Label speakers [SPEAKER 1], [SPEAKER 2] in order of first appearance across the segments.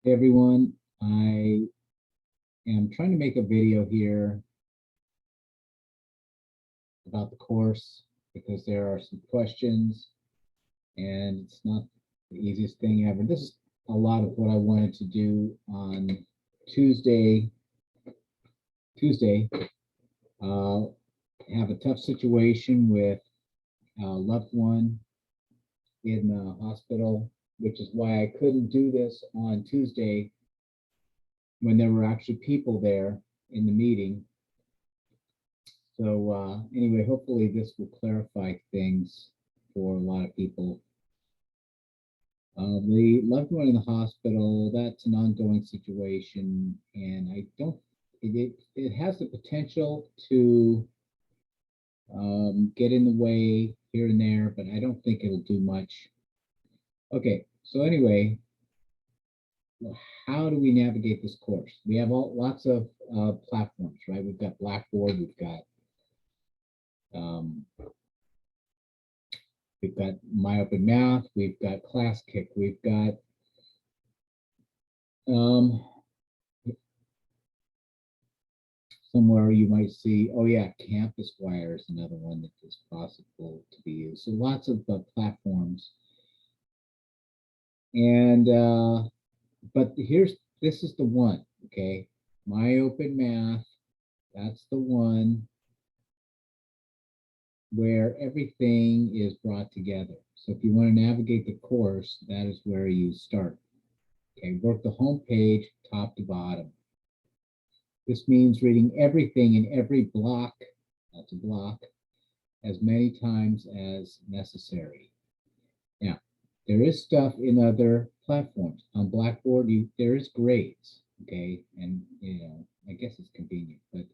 [SPEAKER 1] Hey everyone, I am trying to make a video here about the course because there are some questions and it's not the easiest thing ever. This is a lot of what I wanted to do on Tuesday. Tuesday, uh, have a tough situation with a loved one in the hospital, which is why I couldn't do this on Tuesday when there were actually people there in the meeting. So anyway, hopefully this will clarify things for a lot of people. The loved one in the hospital, that's an ongoing situation, and I don't, it has the potential to get in the way here and there, but I don't think it'll do much. Okay, so anyway, how do we navigate this course? We have lots of platforms, right? We've got Blackboard, um, we've got MyOpenMath, we've got ClassKick, we've got somewhere you might see, oh yeah, Campus Wire is another one that is possible to be used. So lots of platforms. And, but this is the one, okay? MyOpenMath, that's the one where everything is brought together. So if you want to navigate the course, that is where you start. Okay, work the home page top to bottom. This means reading everything in every block, that's a block, as many times as necessary. Now, there is stuff in other platforms. On Blackboard, there is grades, okay? And, I guess it's convenient, but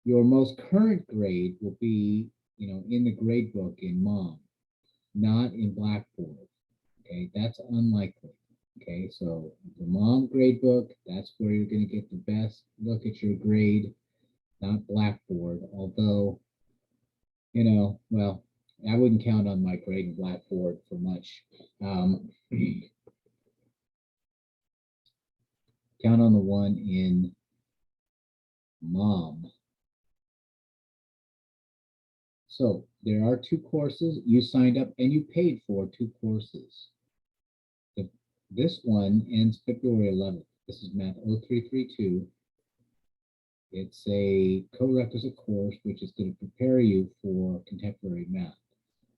[SPEAKER 1] your most current grade will be, in the grade book in MOM, not in Blackboard, okay? That's unlikely, okay? So the MOM grade book, that's where you're gonna get the best look at your grade, not Blackboard, although, well, I wouldn't count on my grade in Blackboard for much. Count on the one in MOM. So there are two courses. You signed up and you paid for two courses. This one ends February 11th. This is Math 0332. It's a co-requisite course which is going to prepare you for contemporary math.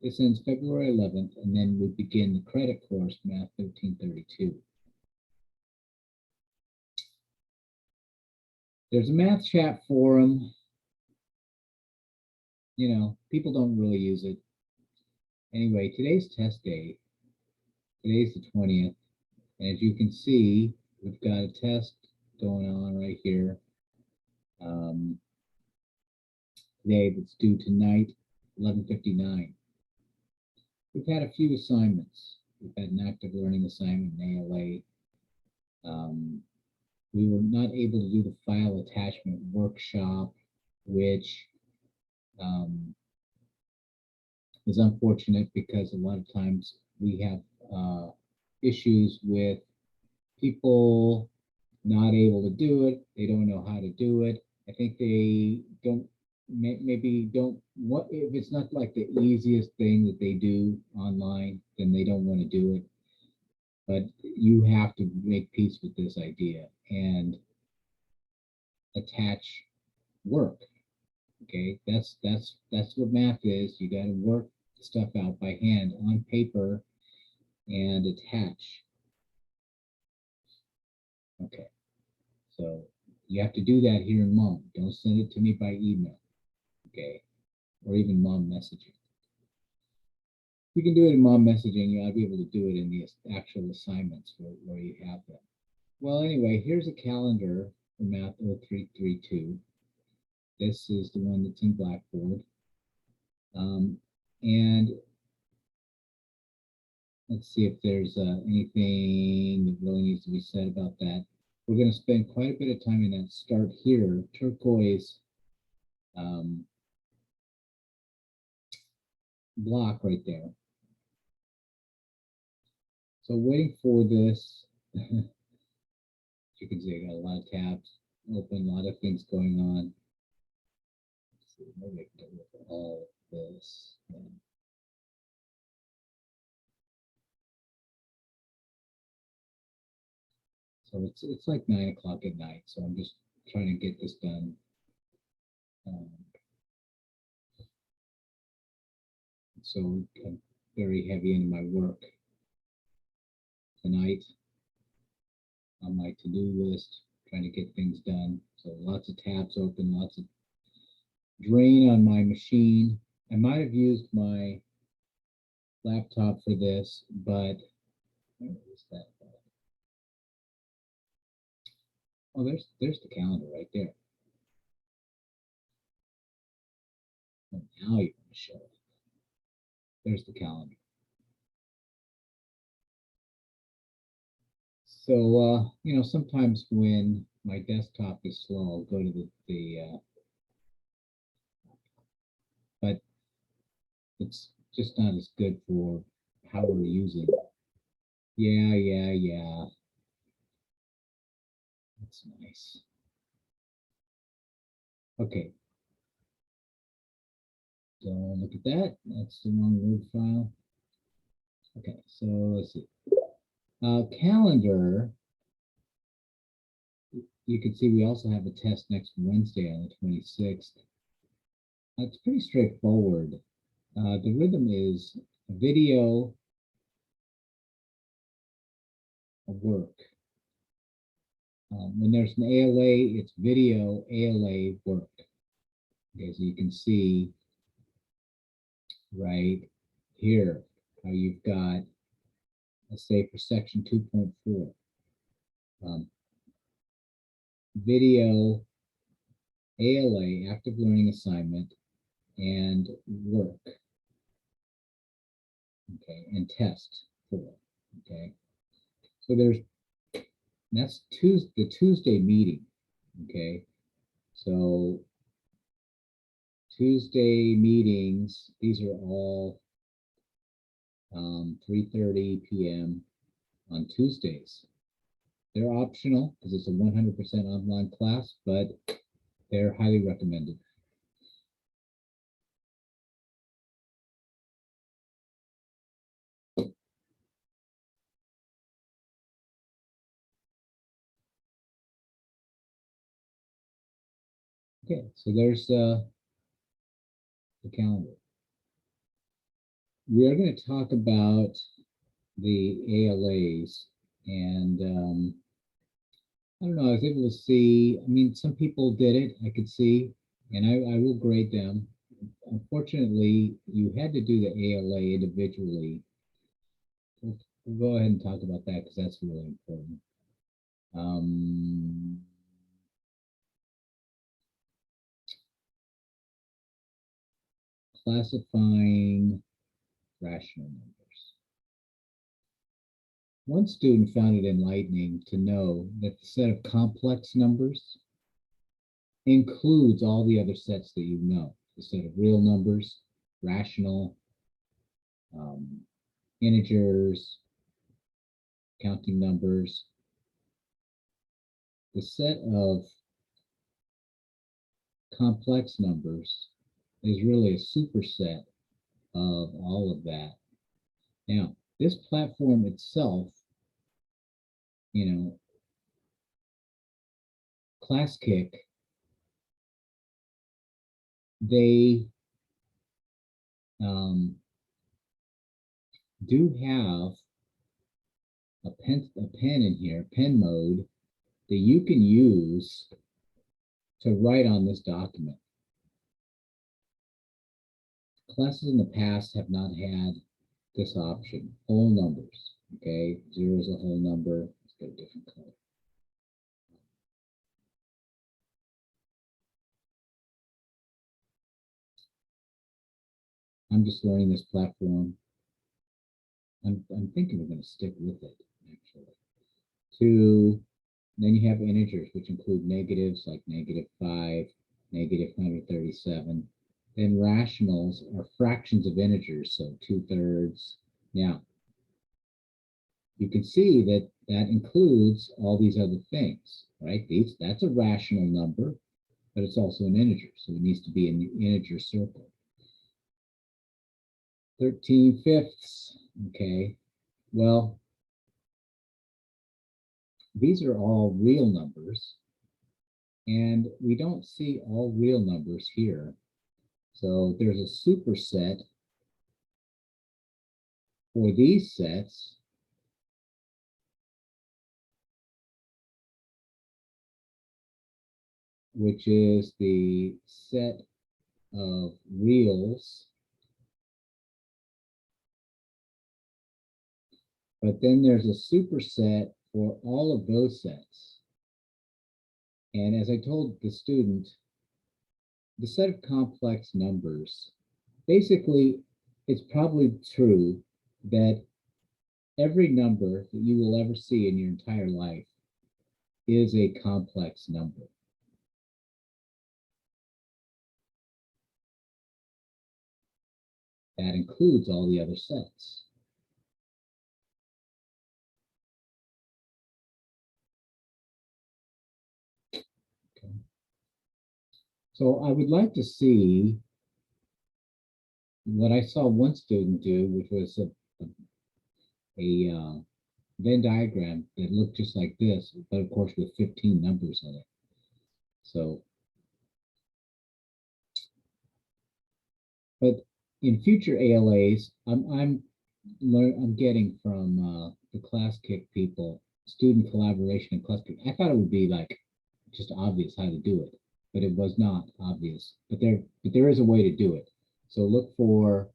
[SPEAKER 1] This ends February 11th, and then we begin the credit course, Math 1332. There's a math chat forum. People don't really use it. Anyway, today's test day. Today's the 20th. And as you can see, we've got a test going on right here. Today that's due tonight, 11:59. We've had a few assignments. We've had an active learning assignment in ALA. We were not able to do the file attachment workshop, which is unfortunate because a lot of times we have issues with people not able to do it. They don't know how to do it. I think they don't, maybe don't, what if it's not like the easiest thing that they do online, then they don't want to do it. But you have to make peace with this idea and attach work. Okay, that's what math is. You got to work stuff out by hand on paper and attach. Okay, so you have to do that here in MOM. Don't send it to me by email, okay, or even MOM messaging. You can do it in MOM messaging. I'll be able to do it in the actual assignments where you have them. Well, anyway, here's a calendar for Math 0332. This is the one that's in Blackboard. And let's see if there's anything that really needs to be said about that. We're going to spend quite a bit of time in that start here, turquoise block right there. So waiting for this You can see I got a lot of tabs open, a lot of things going on. Let's see, maybe I can get rid of all of this. Yeah. So it's like 9 o'clock at night, so I'm just trying to get this done. So I'm very heavy into my work tonight on my to-do list, trying to get things done. So lots of tabs open, lots of drain on my machine. I might have used my laptop for this, but where is that? Oh, there's the calendar right there. Oh, now you're going to show it. There's the calendar. So, you know, sometimes when my desktop is slow, I'll go to but it's just not as good for how we're using it. Yeah. That's nice. Okay. Don't look at that. That's the wrong Word file. Okay, so let's see. Calendar. You can see we also have a test next Wednesday on the 26th. It's pretty straightforward. The rhythm is video work. When there's an ALA, it's video ALA work. Okay, so you can see right here how you've got, let's say for section 2.4, video ALA, active learning assignment, and work, okay, and test 4, okay. So that's the Tuesday meeting, okay. So Tuesday meetings, these are all 3:30 p.m. on Tuesdays. They're optional because it's a 100% online class, but they're highly recommended. Okay, so there's the calendar. We are going to talk about the ALAs, and I don't know, I was able to see, I mean, some people did it, I could see, and I will grade them. Unfortunately, you had to do the ALA individually. We'll go ahead and talk about that because that's really important. Classifying rational numbers. One student found it enlightening to know that the set of complex numbers includes all the other sets that you know. The set of real numbers, rational, integers, counting numbers. The set of complex numbers is really a superset of all of that. Now, this platform itself, you know, ClassKick, they do have a pen in here, pen mode, that you can use to write on this document. Classes in the past have not had this option, whole numbers, okay? 0 is a whole number, let's get a different color. I'm just learning this platform. I'm thinking we're going to stick with it, actually. Then you have integers, which include negatives like -5, -137. Then rationals are fractions of integers, so 2/3. Now, you can see that that includes all these other things, right? That's a rational number, but it's also an integer, so it needs to be in the integer circle. 13/5, okay. Well, these are all real numbers, and we don't see all real numbers here. So there's a superset for these sets, which is the set of reals. But then there's a superset for all of those sets. And as I told the student, the set of complex numbers, basically, it's probably true that every number that you will ever see in your entire life is a complex number. That includes all the other sets. Okay. So I would like to see what I saw one student do, which was a Venn diagram that looked just like this, but of course with 15 numbers in it. So, but in future ALAs, I'm getting from the ClassKick people, student collaboration and ClassKick. I thought it would be like just obvious how to do it, but it was not obvious. But there is a way to do it. So look for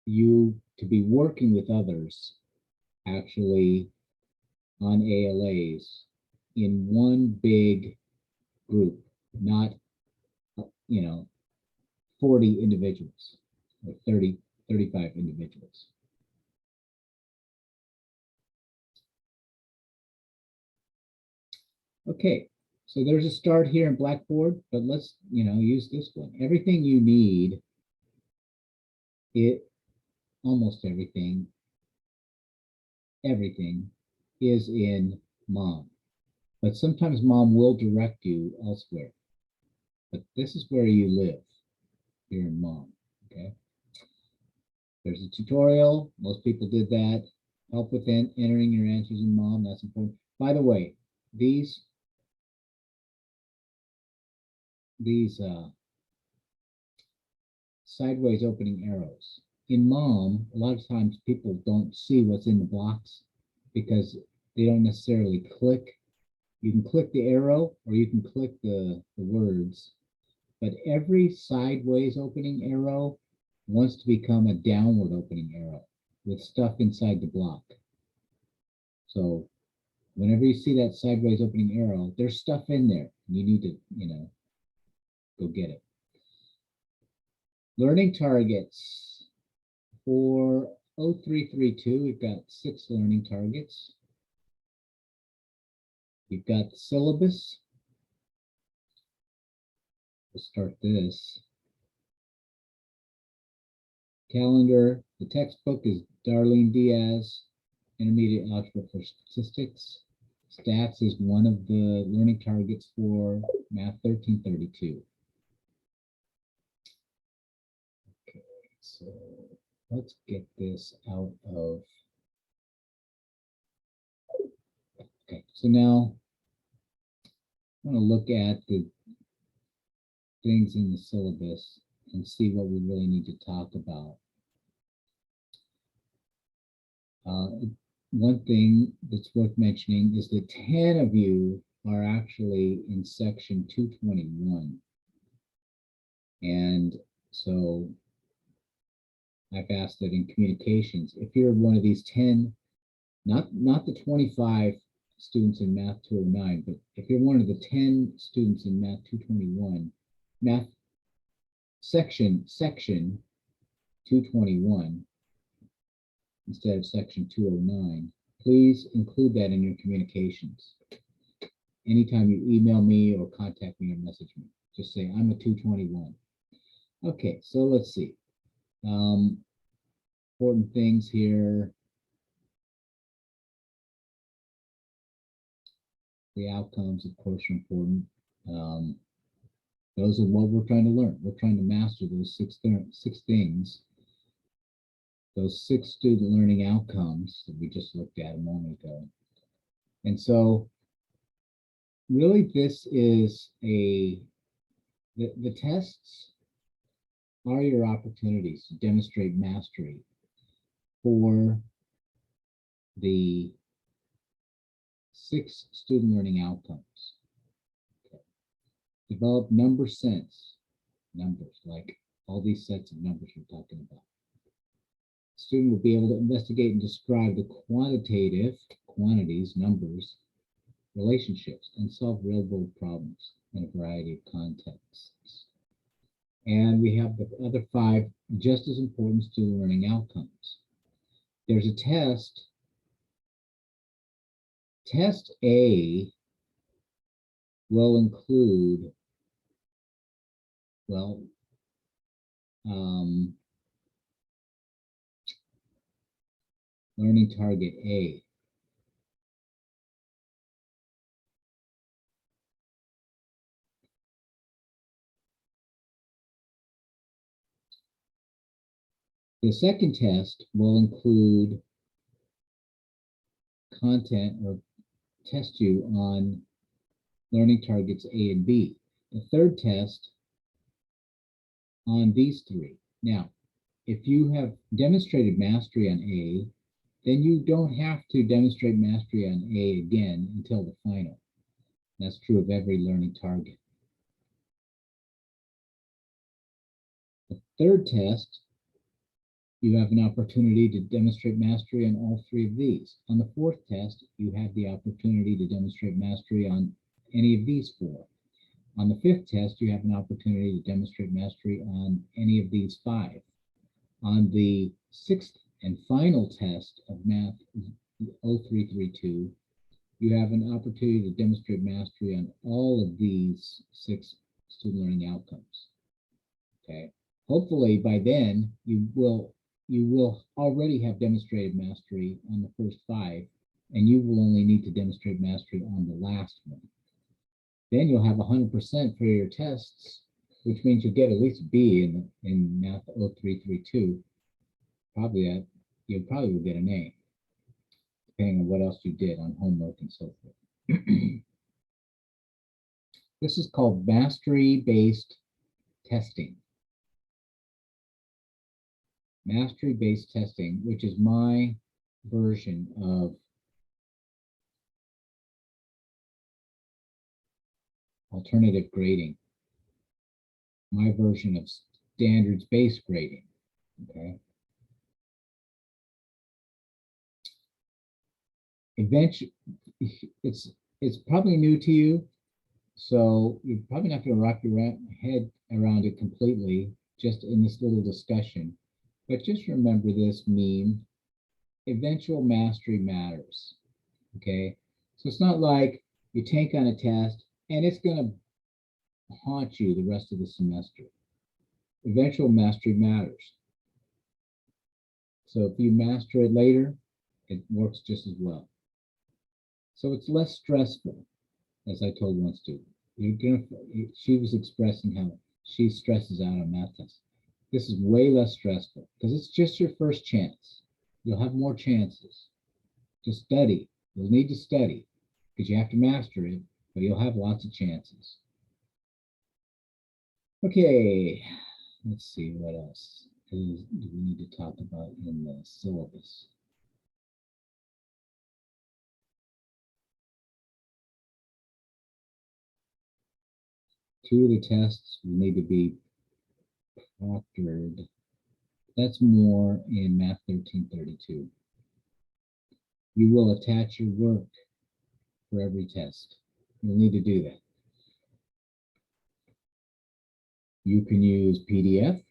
[SPEAKER 1] you to be working with others actually on ALAs in one big group, not 40 individuals or 30, 35 individuals. Okay, so there's a start here in Blackboard, but let's use this one. Everything you need, almost everything is in Mom. But sometimes Mom will direct you elsewhere. But this is where you live, here in Mom, okay? There's a tutorial. Most people did that. Help with entering your answers in Mom. That's important. By the way, these sideways opening arrows. In Mom, a lot of times people don't see what's in the blocks because they don't necessarily click. You can click the arrow or you can click the words, but every sideways opening arrow wants to become a downward opening arrow with stuff inside the block. So whenever you see that sideways opening arrow, there's stuff in there. You need to, go get it. Learning targets. For 0332, we've got 6 learning targets. We've got the syllabus. We'll start this. Calendar. The textbook is Darlene Diaz, Intermediate Algebra for Statistics. Stats is one of the learning targets for Math 1332. Okay, so let's get this out of. Okay, so now I want to look at the things in the syllabus and see what we really need to talk about. One thing that's worth mentioning is that 10 of you are actually in section 221. And so I've asked that in communications, if you're one of these 10, not the 25 students in Math 209, but if you're one of the 10 students in Math 221, Math section 221, instead of section 209, please include that in your communications. Anytime you email me or contact me or message me, just say, I'm a 221. Okay, so let's see. Important things here. The outcomes, of course, are important. Um, those are what we're trying to learn. We're trying to master those six things, those six student learning outcomes that we just looked at a moment ago. And so really this is the tests are your opportunities to demonstrate mastery for the six student learning outcomes. Okay. Develop number sense, numbers, like all these sets of numbers we're talking about. The student will be able to investigate and describe the quantitative quantities, numbers, relationships, and solve real-world problems in a variety of contexts. And we have the other five just as important student learning outcomes. There's a test. Test A will include, well, learning target A. The second test will include content or test you on learning targets A and B. The third test on these three. Now, if you have demonstrated mastery on A, then you don't have to demonstrate mastery on A again until the final. That's true of every learning target. The third test, you have an opportunity to demonstrate mastery on all three of these. On the fourth test, you have the opportunity to demonstrate mastery on any of these four. On the fifth test, you have an opportunity to demonstrate mastery on any of these five. On the sixth and final test of Math 0332, you have an opportunity to demonstrate mastery on all of these six student learning outcomes. Okay. Hopefully by then you will already have demonstrated mastery on the first five, and you will only need to demonstrate mastery on the last one. Then you'll have 100% for your tests, which means you'll get at least B in Math 0332. You probably will get an A, depending on what else you did on homework and so forth. This is called mastery-based testing. Mastery-based testing, which is my version of alternative grading, my version of standards-based grading, okay? Eventually, it's probably new to you, so you're probably not going to wrap your head around it completely just in this little discussion. But just remember this meme: eventual mastery matters. Okay, so it's not like you take on a test and it's going to haunt you the rest of the semester. Eventual mastery matters. So if you master it later, it works just as well. So it's less stressful, as I told one student. She was expressing how she stresses out on math tests. This is way less stressful because it's just your first chance. You'll have more chances. Just study. You'll need to study because you have to master it, but you'll have lots of chances. Okay, let's see what else do we need to talk about in the syllabus. Two of the tests will need to be proctored. That's more in Math 1332. You will attach your work for every test. You'll need to do that. You can use PDF,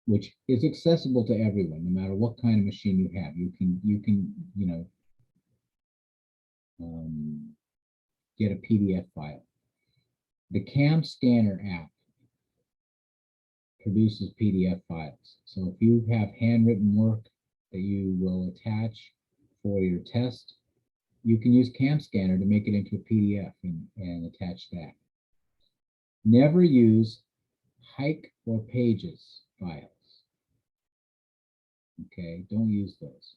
[SPEAKER 1] which is accessible to everyone, no matter what kind of machine you have. You can get a PDF file. The CAM Scanner app produces PDF files. So if you have handwritten work that you will attach for your test, you can use Cam Scanner to make it into a PDF and attach that. Never use hike or pages files. Okay, don't use those.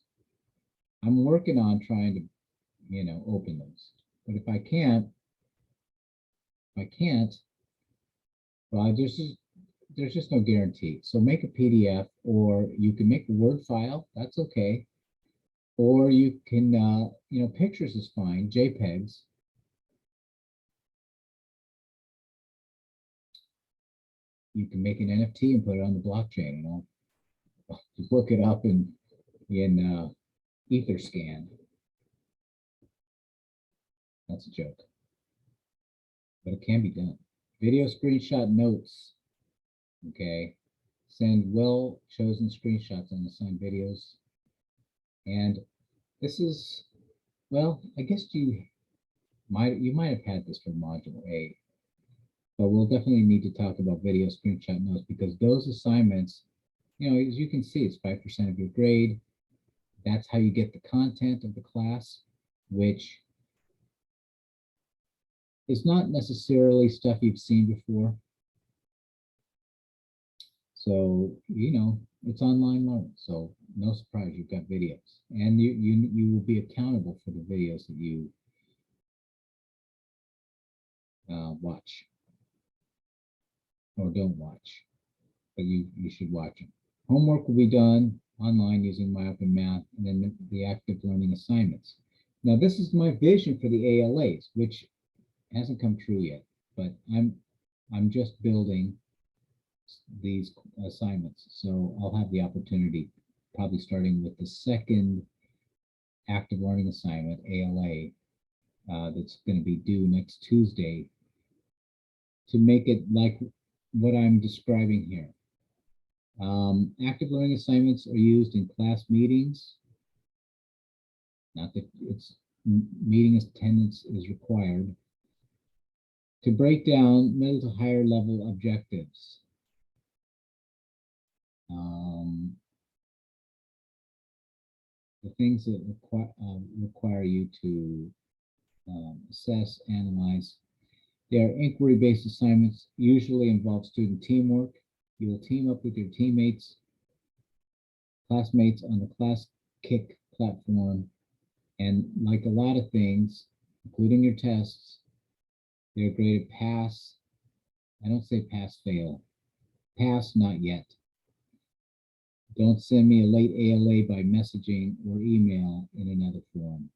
[SPEAKER 1] I'm working on trying to, open those. But if I can't, well, there's just no guarantee. So make a PDF, or you can make a Word file. That's okay. Or you can, pictures is fine, JPEGs. You can make an NFT and put it on the blockchain, Just look it up in Etherscan. That's a joke, but it can be done. Video screenshot notes. Okay, send well-chosen screenshots on assigned videos. And this is, well, I guess you might have had this for Module A, but we'll definitely need to talk about video screenshot notes, because those assignments, as you can see, it's 5% of your grade. That's how you get the content of the class, which is not necessarily stuff you've seen before. So, it's online learning. So no surprise, you've got videos, and you will be accountable for the videos that you watch or don't watch, but you should watch them. Homework will be done online using MyOpenMath, and then the active learning assignments. Now, this is my vision for the ALAs, which hasn't come true yet, but I'm just building these assignments. So I'll have the opportunity, probably starting with the second active learning assignment, ALA, that's going to be due next Tuesday, to make it like what I'm describing here. Active learning assignments are used in class meetings. Not that it's meeting attendance is required, to break down middle to higher level objectives. The things that require you to assess, analyze. They are inquiry-based assignments, usually involve student teamwork. You will team up with your teammates, classmates on the ClassKick platform, and like a lot of things, including your tests, they're graded pass. I don't say pass, fail. Pass, not yet. Don't send me a late ALA by messaging or email in another form,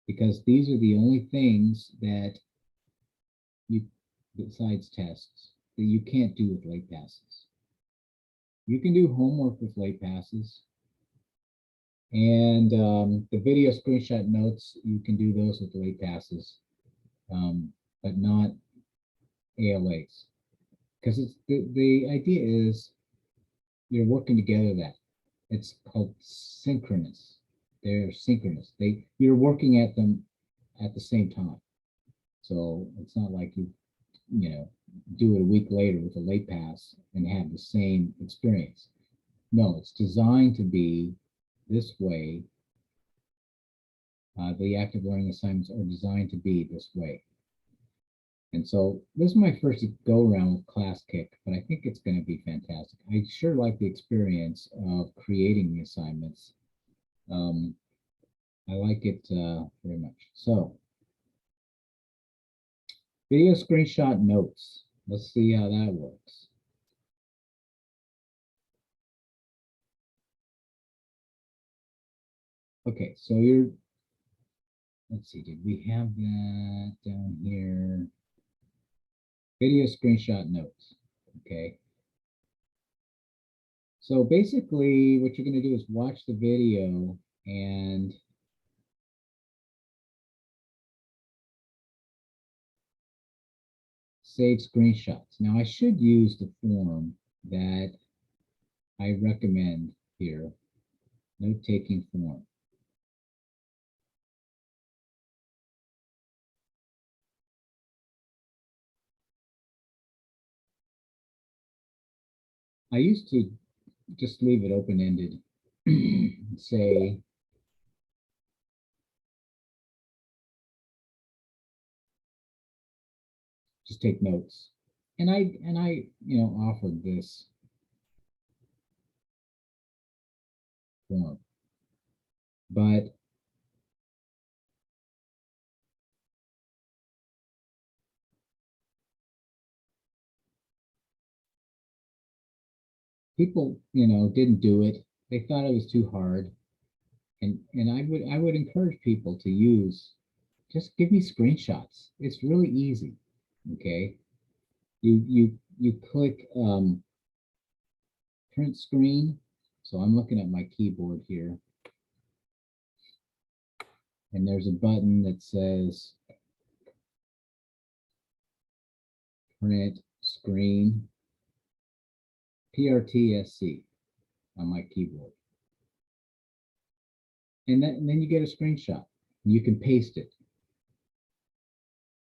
[SPEAKER 1] because these are the only things that you, besides tests, that you can't do with late passes. You can do homework with late passes, and the video screenshot notes, you can do those with late passes, but not ALAs, because it's the idea is you're working together. That it's called synchronous. They're synchronous. You're working at them at the same time. So it's not like you do it a week later with a late pass and have the same experience. No, it's designed to be this way. The active learning assignments are designed to be this way. And so this is my first go around with ClassKick, but I think it's going to be fantastic. I sure like the experience of creating the assignments. I like it very much. So video screenshot notes. Let's see how that works. Okay, so let's see, did we have that down here? Video screenshot notes, okay. So basically what you're gonna do is watch the video and save screenshots. Now I should use the form that I recommend here, note-taking form. I used to just leave it open-ended, say, just take notes. And I, offered this form, but people, didn't do it. They thought it was too hard. And I would encourage people to use, just give me screenshots. It's really easy. Okay. You click print screen. So I'm looking at my keyboard here. And there's a button that says print screen, PRTSC on my keyboard. And then you get a screenshot. You can paste it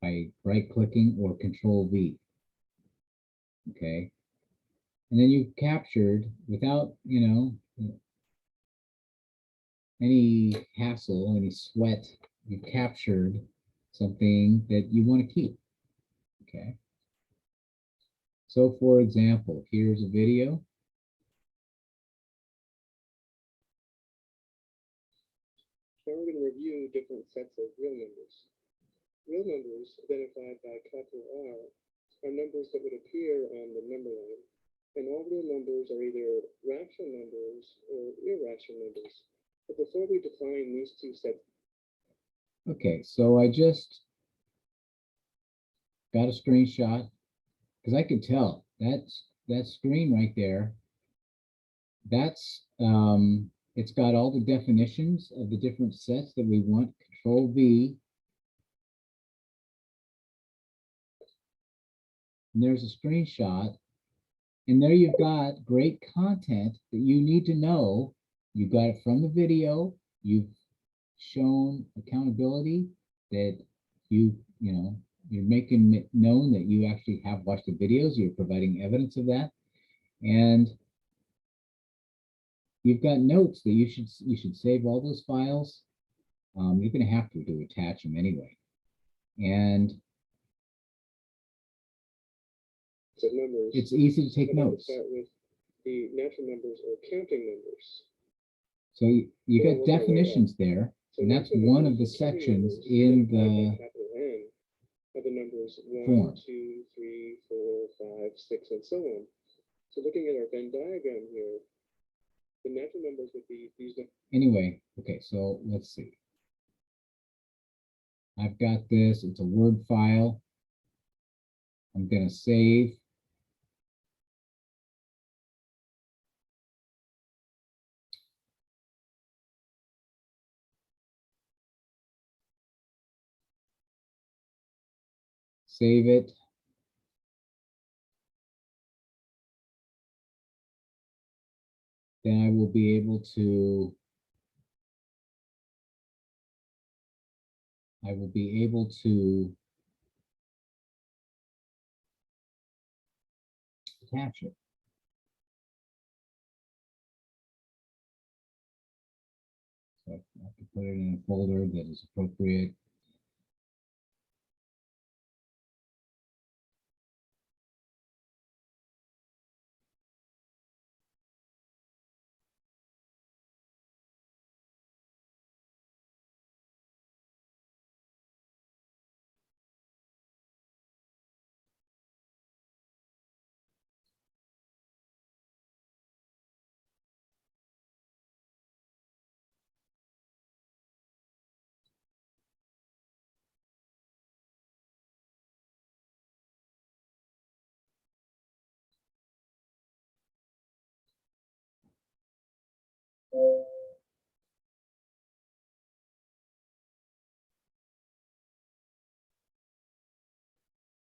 [SPEAKER 1] by right-clicking or Control-V. Okay. And then you've captured, without, any hassle, any sweat, you've captured something that you want to keep. Okay. So for example, here's a video.
[SPEAKER 2] Now we're going to review different sets of real numbers. Real numbers, identified by capital R, are numbers that would appear on the number line, and all real numbers are either rational numbers or irrational numbers. But before we define these two sets,
[SPEAKER 1] okay, so I just got a screenshot because I could tell that screen right there. That's it's got all the definitions of the different sets that we want. Control-V. And there's a screenshot. And there you've got great content that you need to know. You got it from the video. You've shown accountability that you're making it known that you actually have watched the videos. You're providing evidence of that. And you've got notes that you should save all those files. You're going to have to attach them anyway. And
[SPEAKER 2] numbers,
[SPEAKER 1] it's easy to take notes.
[SPEAKER 2] Start with the natural numbers or counting numbers.
[SPEAKER 1] So you got definitions there, and that's one of the sections in the
[SPEAKER 2] of the numbers 1,
[SPEAKER 1] form.
[SPEAKER 2] 2, 3, 4, 5, 6, and so on. So looking at our Venn diagram here, the natural numbers would be these.
[SPEAKER 1] Anyway, okay, so let's see. I've got this, it's a Word file. I'm going to save. Save it. Then I will be able to attach it. So I have to put it in a folder that is appropriate.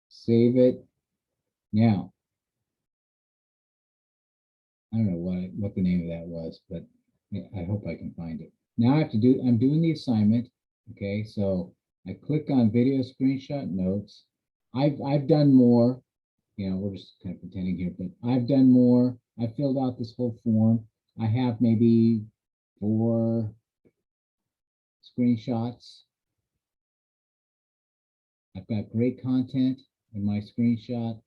[SPEAKER 1] Save it. Now, I don't know what the name of that was, but I hope I can find it. Now I'm doing the assignment. Okay, so I click on video screenshot notes. I've done more. We're just kind of pretending here, but I've done more. I filled out this whole form. I have maybe 4 screenshots. I've got great content. in my screenshot.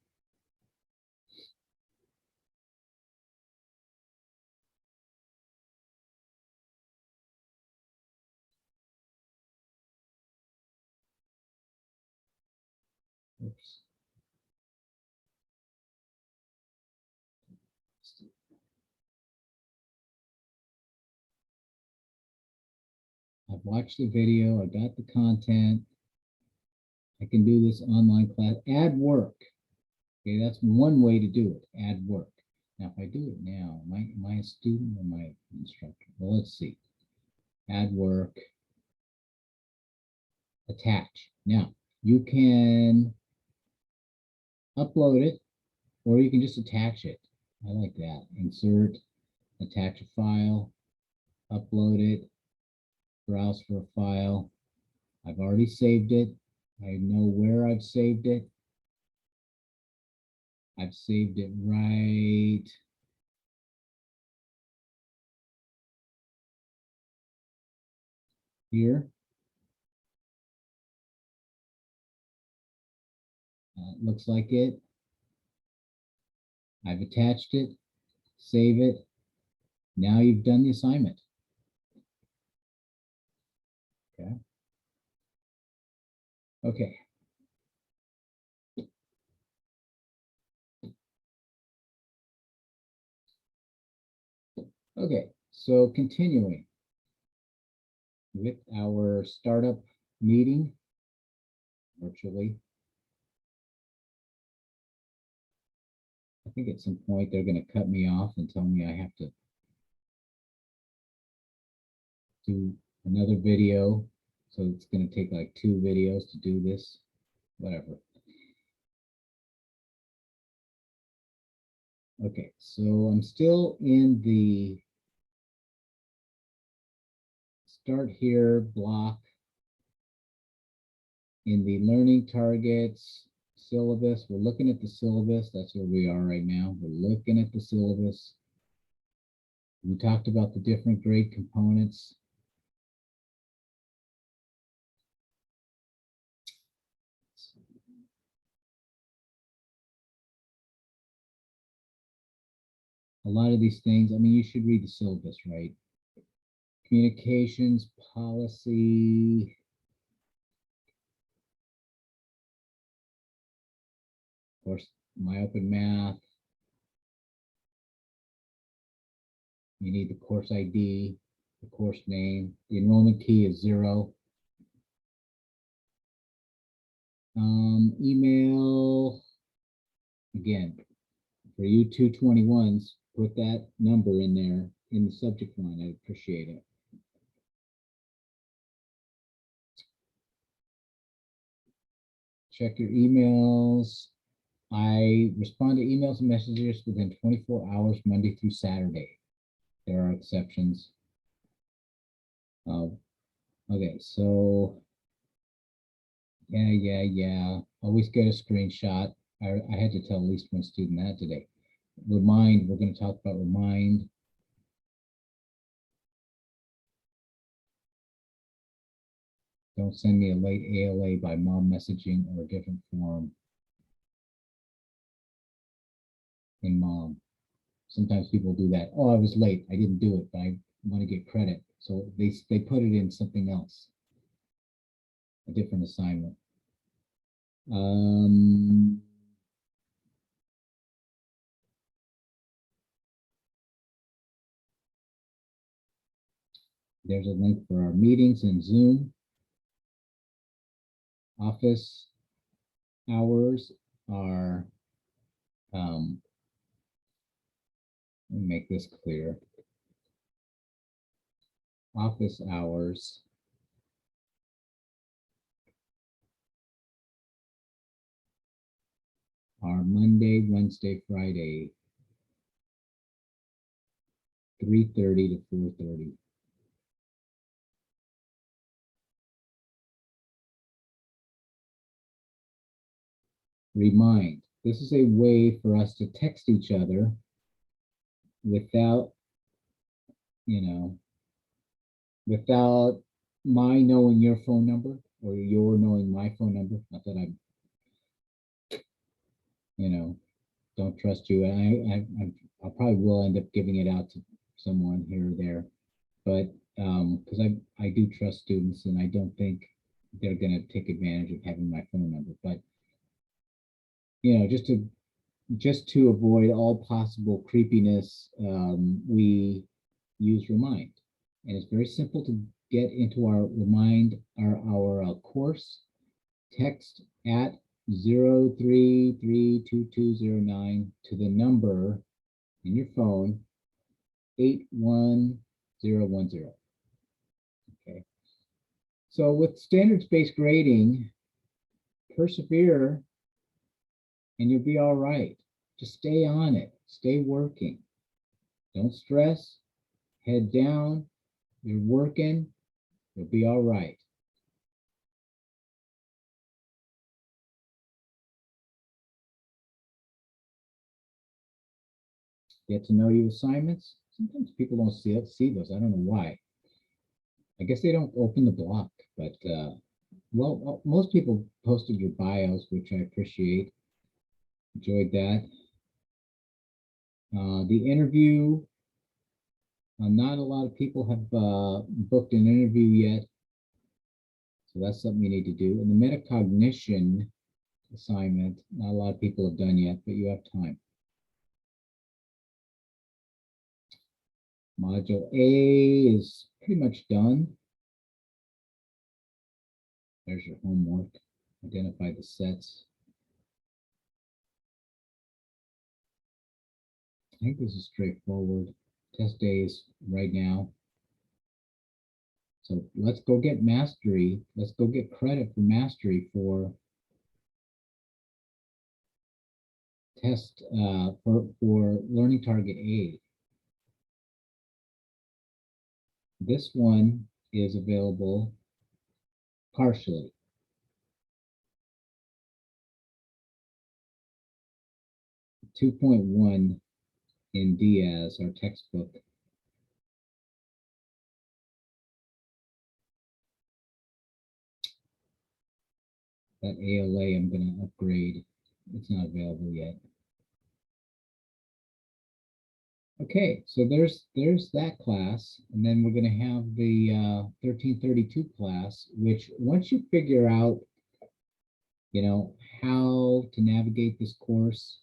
[SPEAKER 1] Oops. I've watched the video, I got the content. I can do this online class, add work. Okay, that's one way to do it, add work. Now, if I do it now, am I a student or am I an instructor? Well, let's see. Add work, attach. Now, you can upload it or you can just attach it. I like that. Insert, attach a file, upload it, browse for a file. I've already saved it. I know where I've saved it. I've saved it right here. Looks like it. I've attached it, save it. Now you've done the assignment. Okay. Okay. Okay, so continuing with our startup meeting virtually. I think at some point they're going to cut me off and tell me I have to do another video. So it's going to take like 2 videos to do this, whatever. Okay, so I'm still in the start here block in the learning targets syllabus. We're looking at the syllabus. That's where we are right now. We're looking at the syllabus. We talked about the different grade components. A lot of these things, I mean, you should read the syllabus, right? Communications, policy. Of course, my open math. You need the course ID, the course name. The enrollment key is 0. Email, again, for you 221s, put that number in there in the subject line. I appreciate it. Check your emails. I respond to emails and messages within 24 hours, Monday through Saturday. There are exceptions. Okay, so yeah. Always get a screenshot. I had to tell at least one student that today. Remind, we're going to talk about remind. Don't send me a late ALA by mom messaging or a different form in mom. Sometimes people do that. Oh, I was late. I didn't do it, but I want to get credit. So they put it in something else, a different assignment. There's a link for our meetings in Zoom. Office hours are, let me make this clear. Office hours are Monday, Wednesday, Friday, 3:30 to 4:30. Remind, this is a way for us to text each other without, without my knowing your phone number or your knowing my phone number. Not that I'm you know, don't trust you. And I probably will end up giving it out to someone here or there, but because I do trust students and I don't think they're going to take advantage of having my phone number. But you know, just to avoid all possible creepiness, we use Remind, and it's very simple to get into our Remind our course. Text at 03322209 to the number in your phone 81010. Okay. So with standards-based grading, persevere and you'll be all right. Just stay on it. Stay working. Don't stress. Head down. You're working. You'll be all right. Get to know you assignments. Sometimes people don't see those. I don't know why. I guess they don't open the block, but well, most people posted your bios, which I appreciate. Enjoyed that. The interview, not a lot of people have booked an interview yet. So that's something you need to do. And the metacognition assignment, not a lot of people have done yet, but you have time. Module A is pretty much done. There's your homework. Identify the sets. I think this is straightforward. Test A is right now. So let's go get mastery. Let's go get credit for mastery for test for learning target A. This one is available partially. .1 in Diaz, our textbook. That ALA I'm going to upgrade. It's not available yet. Okay, so there's that class, and then we're going to have the 1332 class, which once you figure out, you know, how to navigate this course,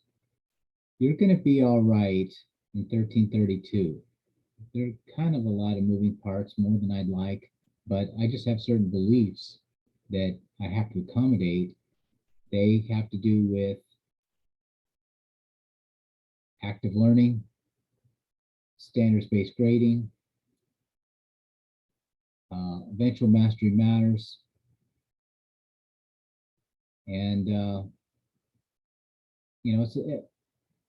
[SPEAKER 1] you're going to be all right in 1332. There are kind of a lot of moving parts, more than I'd like, but I just have certain beliefs that I have to accommodate. They have to do with active learning, standards-based grading, eventual mastery matters, and you know, it's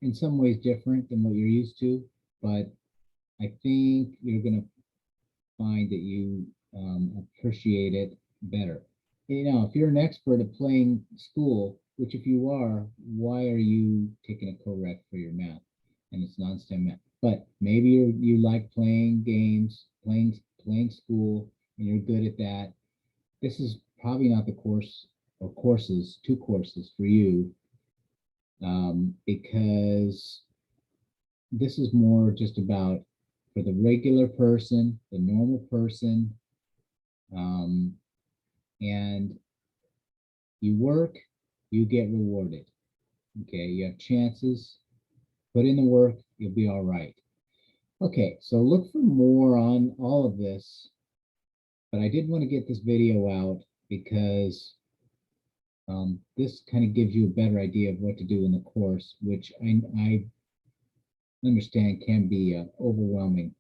[SPEAKER 1] in some ways different than what you're used to, but I think you're going to find that you appreciate it better. You know, if you're an expert at playing school, which if you are, why are you taking a co-rec for your math? And it's non-STEM math. But maybe you like playing games, playing school, and you're good at that. This is probably not the course or courses, two courses for you, because this is more just about for the regular person, the normal person, and you work, you get rewarded. Okay, you have chances, put in the work, you'll be all right. Okay, so look for more on all of this, but I did want to get this video out because this kind of gives you a better idea of what to do in the course, which I understand can be overwhelming.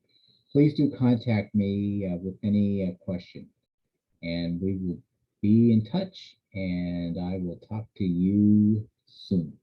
[SPEAKER 1] Please do contact me with any question, and we will be in touch, and I will talk to you soon.